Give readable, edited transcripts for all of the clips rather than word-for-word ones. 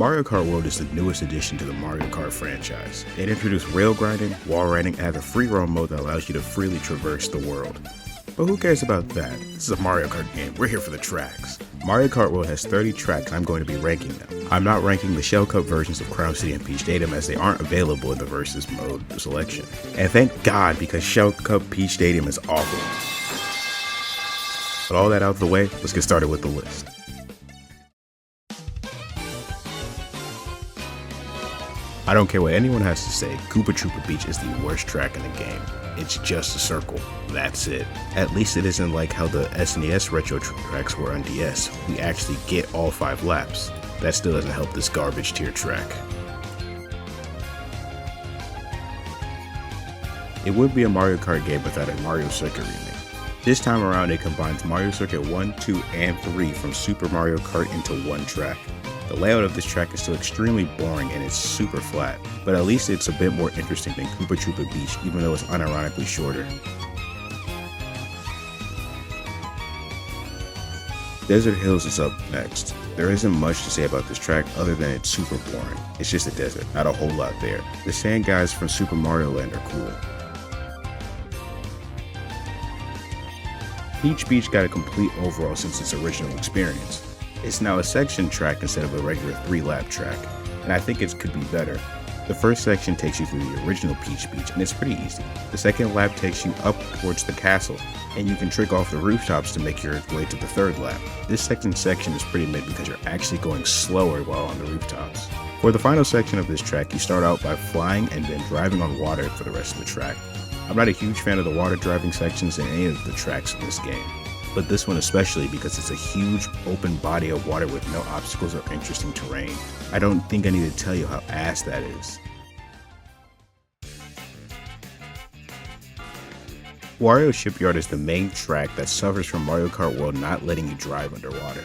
Mario Kart World is the newest addition to the Mario Kart franchise. It introduced rail grinding, wall riding, and has a free roam mode that allows you to freely traverse the world. But who cares about that? This is a Mario Kart game, we're here for the tracks. Mario Kart World has 30 tracks and I'm going to be ranking them. I'm not ranking the Shell Cup versions of Crown City and Peach Stadium as they aren't available in the Versus mode selection. And thank God, because Shell Cup Peach Stadium is awful. But all that out of the way, let's get started with the list. I don't care what anyone has to say, Koopa Troopa Beach is the worst track in the game. It's just a circle. That's it. At least it isn't like how the SNES retro tracks were on DS. We actually get all 5 laps. That still doesn't help this garbage tier track. It would be a Mario Kart game without a Mario Circuit remake. This time around it combines Mario Circuit 1, 2, and 3 from Super Mario Kart into one track. The layout of this track is still extremely boring and it's super flat, but at least it's a bit more interesting than Koopa Troopa Beach, even though it's unironically shorter. Desert Hills is up next. There isn't much to say about this track other than it's super boring. It's just a desert, not a whole lot there. The sand guys from Super Mario Land are cool. Peach Beach got a complete overhaul since its original experience. It's now a section track instead of a regular 3-lap track, and I think it could be better. The first section takes you through the original Peach Beach, and it's pretty easy. The second lap takes you up towards the castle, and you can trick off the rooftops to make your way to the third lap. This second section is pretty mid because you're actually going slower while on the rooftops. For the final section of this track, you start out by flying and then driving on water for the rest of the track. I'm not a huge fan of the water driving sections in any of the tracks in this game, but this one especially because it's a huge open body of water with no obstacles or interesting terrain. I don't think I need to tell you how ass that is. Wario Shipyard is the main track that suffers from Mario Kart World not letting you drive underwater.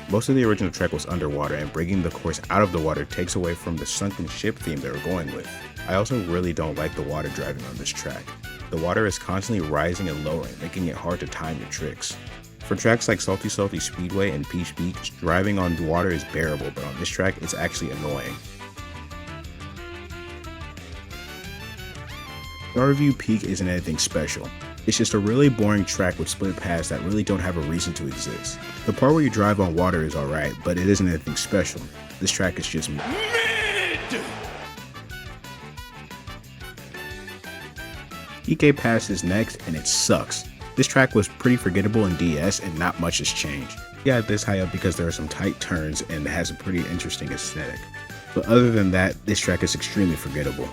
Most of the original track was underwater, and bringing the course out of the water takes away from the sunken ship theme they were going with. I also really don't like the water driving on this track. The water is constantly rising and lowering, making it hard to time your tricks. For tracks like Salty Salty Speedway and Peach Beach, driving on water is bearable, but on this track it's actually annoying. Starview Peak isn't anything special. It's just a really boring track with split paths that really don't have a reason to exist. The part where you drive on water is alright, but it isn't anything special. This track is just mid. EK Pass is next, and it sucks. This track was pretty forgettable in DS and not much has changed. I got this high up because there are some tight turns and it has a pretty interesting aesthetic. But other than that, this track is extremely forgettable.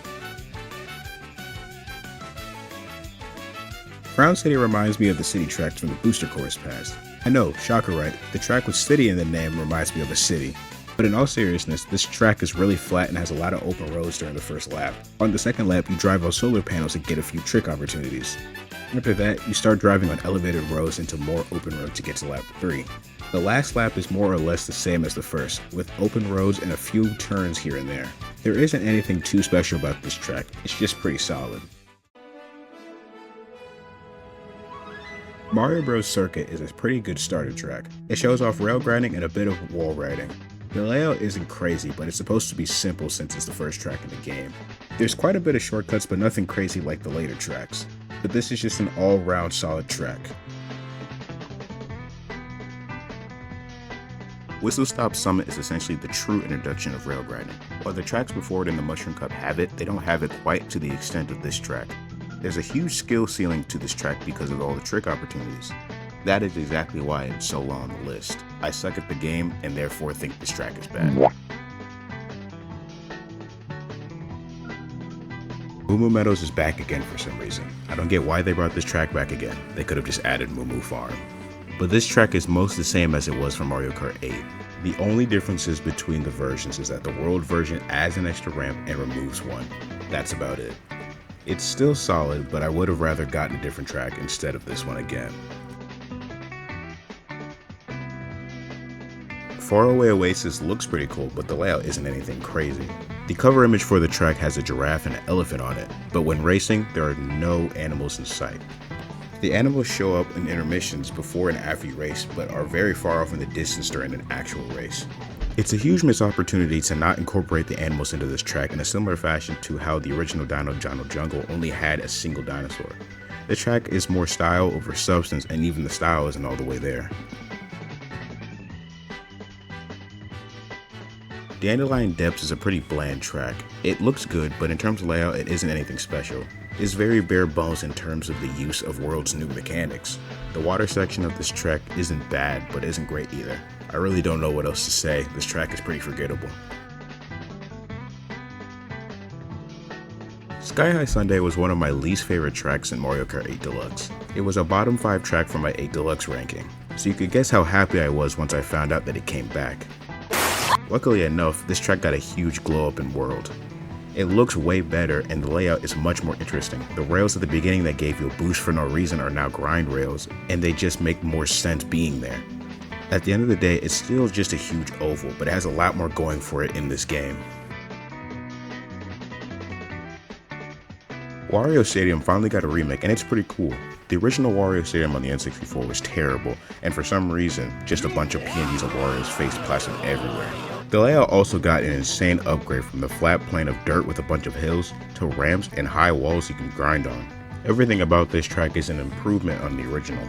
Crown City reminds me of the city tracks from the Booster Course Pass. I know, shocker right, the track with city in the name reminds me of a city. But in all seriousness, this track is really flat and has a lot of open roads during the first lap. On the second lap, you drive on solar panels and get a few trick opportunities. After that, you start driving on elevated roads into more open road to get to lap 3. The last lap is more or less the same as the first, with open roads and a few turns here and there. There isn't anything too special about this track, it's just pretty solid. Mario Bros. Circuit is a pretty good starter track. It shows off rail grinding and a bit of wall riding. The layout isn't crazy, but it's supposed to be simple since it's the first track in the game. There's quite a bit of shortcuts, but nothing crazy like the later tracks. But this is just an all-round solid track. Whistle Stop Summit is essentially the true introduction of rail grinding. While the tracks before it in the Mushroom Cup have it, they don't have it quite to the extent of this track. There's a huge skill ceiling to this track because of all the trick opportunities. That is exactly why it's so low on the list. I suck at the game and therefore think this track is bad. Moo Moo Meadows is back again for some reason. I don't get why they brought this track back again. They could have just added Moo Moo Farm. But this track is most the same as it was for Mario Kart 8. The only differences between the versions is that the world version adds an extra ramp and removes one. That's about it. It's still solid, but I would have rather gotten a different track instead of this one again. Faraway Oasis looks pretty cool, but the layout isn't anything crazy. The cover image for the track has a giraffe and an elephant on it, but when racing, there are no animals in sight. The animals show up in intermissions before and after you race, but are very far off in the distance during an actual race. It's a huge missed opportunity to not incorporate the animals into this track in a similar fashion to how the original Dino Jungle only had a single dinosaur. The track is more style over substance, and even the style isn't all the way there. Dandelion Depths is a pretty bland track. It looks good, but in terms of layout, it isn't anything special. It's very bare bones in terms of the use of World's new mechanics. The water section of this track isn't bad, but isn't great either. I really don't know what else to say. This track is pretty forgettable. Sky High Sundae was one of my least favorite tracks in Mario Kart 8 Deluxe. It was a bottom 5 track for my 8 Deluxe ranking, so you could guess how happy I was once I found out that it came back. Luckily enough, this track got a huge glow up in World. It looks way better and the layout is much more interesting. The rails at the beginning that gave you a boost for no reason are now grind rails, and they just make more sense being there. At the end of the day, it's still just a huge oval, but it has a lot more going for it in this game. Wario Stadium finally got a remake, and it's pretty cool. The original Wario Stadium on the N64 was terrible, and for some reason, just a bunch of PNGs of Wario's face plastered everywhere. The layout also got an insane upgrade from the flat plane of dirt with a bunch of hills to ramps and high walls you can grind on. Everything about this track is an improvement on the original.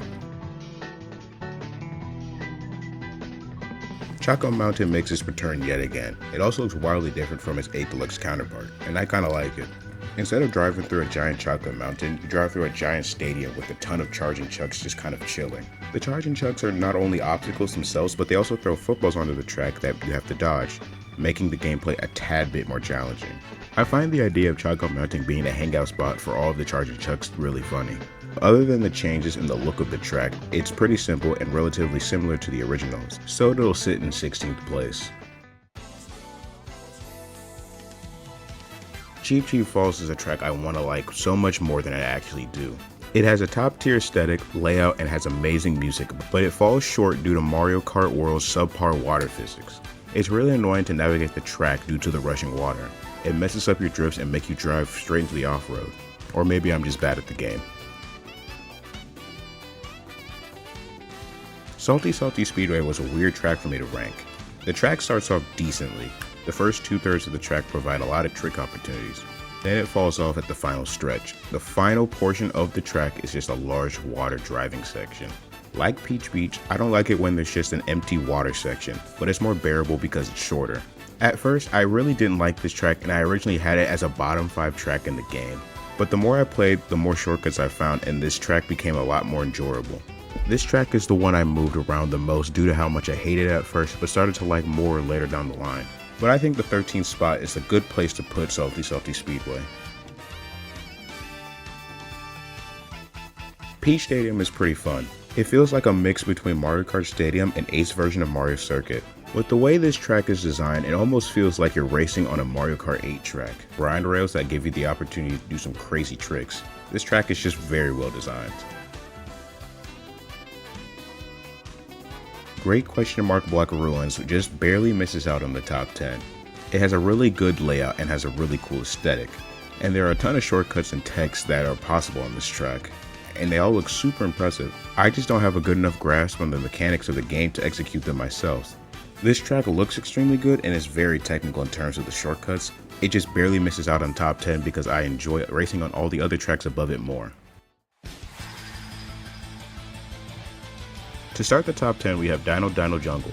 Choco Mountain makes its return yet again. It also looks wildly different from its 8 Deluxe counterpart, and I kinda like it. Instead of driving through a giant chocolate mountain, you drive through a giant stadium with a ton of charging chucks just kind of chilling. The charging chucks are not only obstacles themselves, but they also throw footballs onto the track that you have to dodge, making the gameplay a tad bit more challenging. I find the idea of Choco Mountain being a hangout spot for all of the charging chucks really funny. Other than the changes in the look of the track, it's pretty simple and relatively similar to the originals, so it'll sit in 16th place. Cheep Cheep Falls is a track I want to like so much more than I actually do. It has a top tier aesthetic, layout, and has amazing music, but it falls short due to Mario Kart World's subpar water physics. It's really annoying to navigate the track due to the rushing water. It messes up your drifts and makes you drive straight into the off-road. Or maybe I'm just bad at the game. Salty Salty Speedway was a weird track for me to rank. The track starts off decently. The first 2/3 of the track provide a lot of trick opportunities. Then it falls off at the final stretch. The final portion of the track is just a large water driving section. Like Peach Beach, I don't like it when there's just an empty water section, but it's more bearable because it's shorter. At first, I really didn't like this track and I originally had it as a bottom 5 track in the game. But the more I played, the more shortcuts I found and this track became a lot more enjoyable. This track is the one I moved around the most due to how much I hated it at first, but started to like more later down the line. But I think the 13th spot is a good place to put Salty Salty Speedway. Peach Stadium is pretty fun. It feels like a mix between Mario Kart Stadium and Ace's version of Mario Circuit. With the way this track is designed, it almost feels like you're racing on a Mario Kart 8 track. Grind rails that give you the opportunity to do some crazy tricks. This track is just very well designed. Great Question Mark Block Ruins just barely misses out on the top 10. It has a really good layout and has a really cool aesthetic. And there are a ton of shortcuts and techs that are possible on this track. And they all look super impressive. I just don't have a good enough grasp on the mechanics of the game to execute them myself. This track looks extremely good and is very technical in terms of the shortcuts. It just barely misses out on top 10 because I enjoy racing on all the other tracks above it more. To start the top 10, we have Dino Jungle.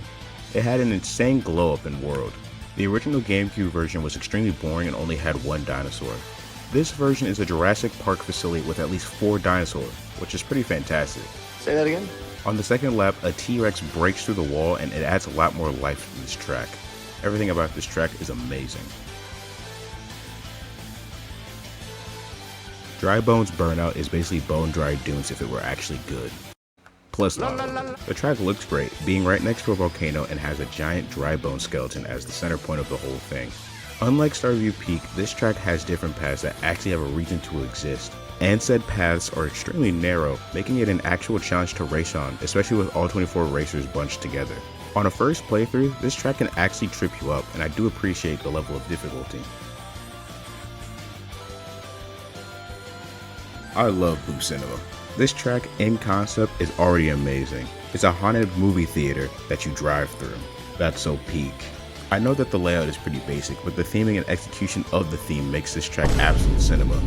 It had an insane glow up in World. The original GameCube version was extremely boring and only had one dinosaur. This version is a Jurassic Park facility with at least 4 dinosaurs, which is pretty fantastic. Say that again? On the second lap, a T-Rex breaks through the wall and it adds a lot more life to this track. Everything about this track is amazing. Dry Bones Burnout is basically bone-dry dunes if it were actually good. Plus lava. The track looks great, being right next to a volcano and has a giant dry bone skeleton as the center point of the whole thing. Unlike Starview Peak, this track has different paths that actually have a reason to exist. And said paths are extremely narrow, making it an actual challenge to race on, especially with all 24 racers bunched together. On a first playthrough, this track can actually trip you up, and I do appreciate the level of difficulty. I love Blue Cinema. This track in concept is already amazing. It's a haunted movie theater that you drive through. That's so peak. I know that the layout is pretty basic, but the theming and execution of the theme makes this track absolute cinema.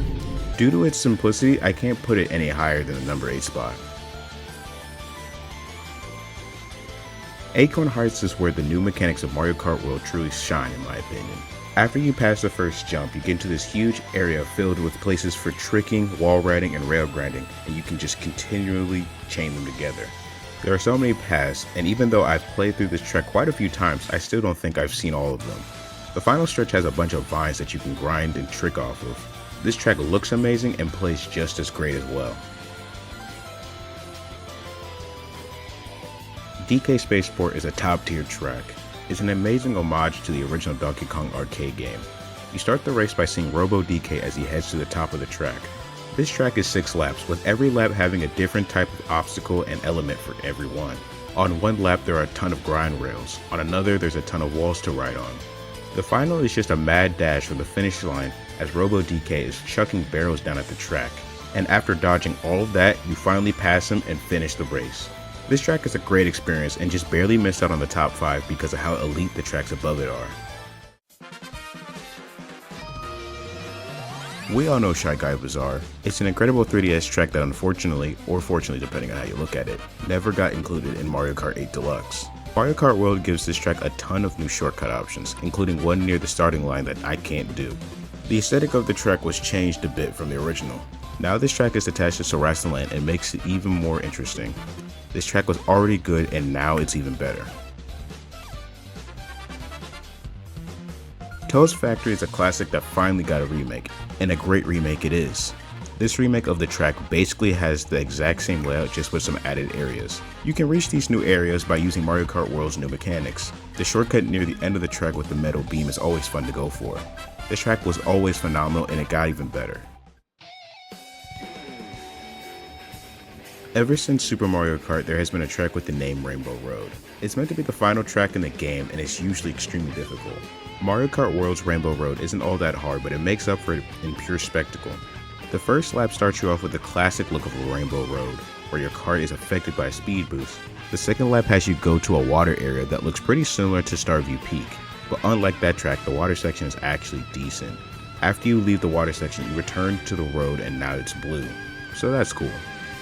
Due to its simplicity, I can't put it any higher than the number 8 spot. Acorn Heights is where the new mechanics of Mario Kart World truly shine in my opinion. After you pass the first jump, you get into this huge area filled with places for tricking, wall riding, and rail grinding, and you can just continually chain them together. There are so many paths, and even though I've played through this track quite a few times, I still don't think I've seen all of them. The final stretch has a bunch of vines that you can grind and trick off of. This track looks amazing and plays just as great as well. DK Spaceport is a top tier track. It's an amazing homage to the original Donkey Kong arcade game. You start the race by seeing Robo DK as he heads to the top of the track. This track is 6 laps, with every lap having a different type of obstacle and element for every one. On one lap there are a ton of grind rails, on another there's a ton of walls to ride on. The final is just a mad dash from the finish line as Robo DK is chucking barrels down at the track, and after dodging all of that, you finally pass him and finish the race. This track is a great experience and just barely missed out on the top 5 because of how elite the tracks above it are. We all know Shy Guy Bazaar. It's an incredible 3DS track that unfortunately, or fortunately depending on how you look at it, never got included in Mario Kart 8 Deluxe. Mario Kart World gives this track a ton of new shortcut options, including one near the starting line that I can't do. The aesthetic of the track was changed a bit from the original. Now this track is attached to Sarasa Land and makes it even more interesting. This track was already good and now it's even better. Toad's Factory is a classic that finally got a remake, and a great remake it is. This remake of the track basically has the exact same layout just with some added areas. You can reach these new areas by using Mario Kart World's new mechanics. The shortcut near the end of the track with the metal beam is always fun to go for. This track was always phenomenal and it got even better. Ever since Super Mario Kart, there has been a track with the name Rainbow Road. It's meant to be the final track in the game and it's usually extremely difficult. Mario Kart World's Rainbow Road isn't all that hard, but it makes up for it in pure spectacle. The first lap starts you off with the classic look of a Rainbow Road, where your kart is affected by a speed boost. The second lap has you go to a water area that looks pretty similar to Starview Peak, but unlike that track, the water section is actually decent. After you leave the water section, you return to the road and now it's blue, so that's cool.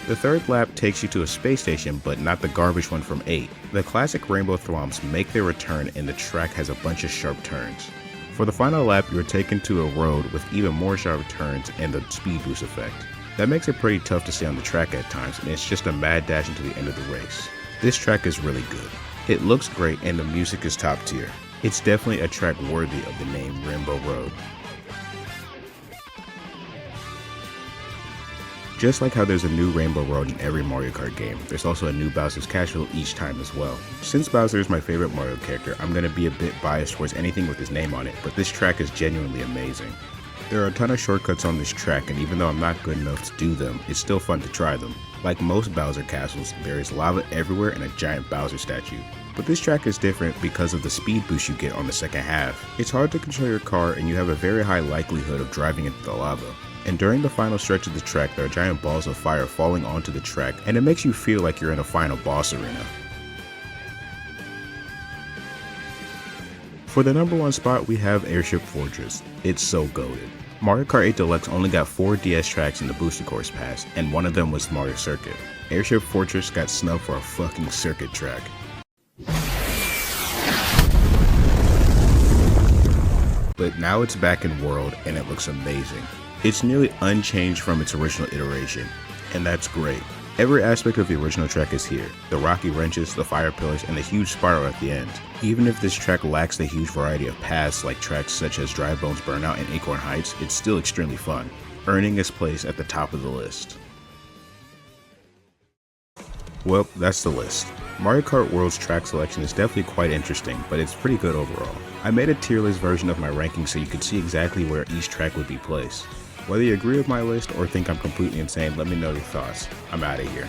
The third lap takes you to a space station, but not the garbage one from 8. The classic rainbow thwomps make their return and the track has a bunch of sharp turns. For the final lap, you are taken to a road with even more sharp turns and the speed boost effect. That makes it pretty tough to stay on the track at times, and it's just a mad dash into the end of the race. This track is really good. It looks great and the music is top tier. It's definitely a track worthy of the name Rainbow Road. Just like how there's a new Rainbow Road in every Mario Kart game, there's also a new Bowser's Castle each time as well. Since Bowser is my favorite Mario character, I'm gonna be a bit biased towards anything with his name on it, but this track is genuinely amazing. There are a ton of shortcuts on this track, and even though I'm not good enough to do them, it's still fun to try them. Like most Bowser castles, there is lava everywhere and a giant Bowser statue. But this track is different because of the speed boost you get on the second half. It's hard to control your car and you have a very high likelihood of driving into the lava. And during the final stretch of the track, there are giant balls of fire falling onto the track, and it makes you feel like you're in a final boss arena. For the number 1 spot, we have Airship Fortress. It's so goated. Mario Kart 8 Deluxe only got 4 DS tracks in the Booster Course Pass, and one of them was Mario Circuit. Airship Fortress got snubbed for a fucking circuit track. But now it's back in World, and it looks amazing. It's nearly unchanged from its original iteration, and that's great. Every aspect of the original track is here, the rocky wrenches, the fire pillars, and the huge spiral at the end. Even if this track lacks the huge variety of paths like tracks such as Dry Bones Burnout and Acorn Heights, it's still extremely fun, earning its place at the top of the list. Well, that's the list. Mario Kart World's track selection is definitely quite interesting, but it's pretty good overall. I made a tier list version of my ranking so you could see exactly where each track would be placed. Whether you agree with my list or think I'm completely insane, let me know your thoughts. I'm out of here.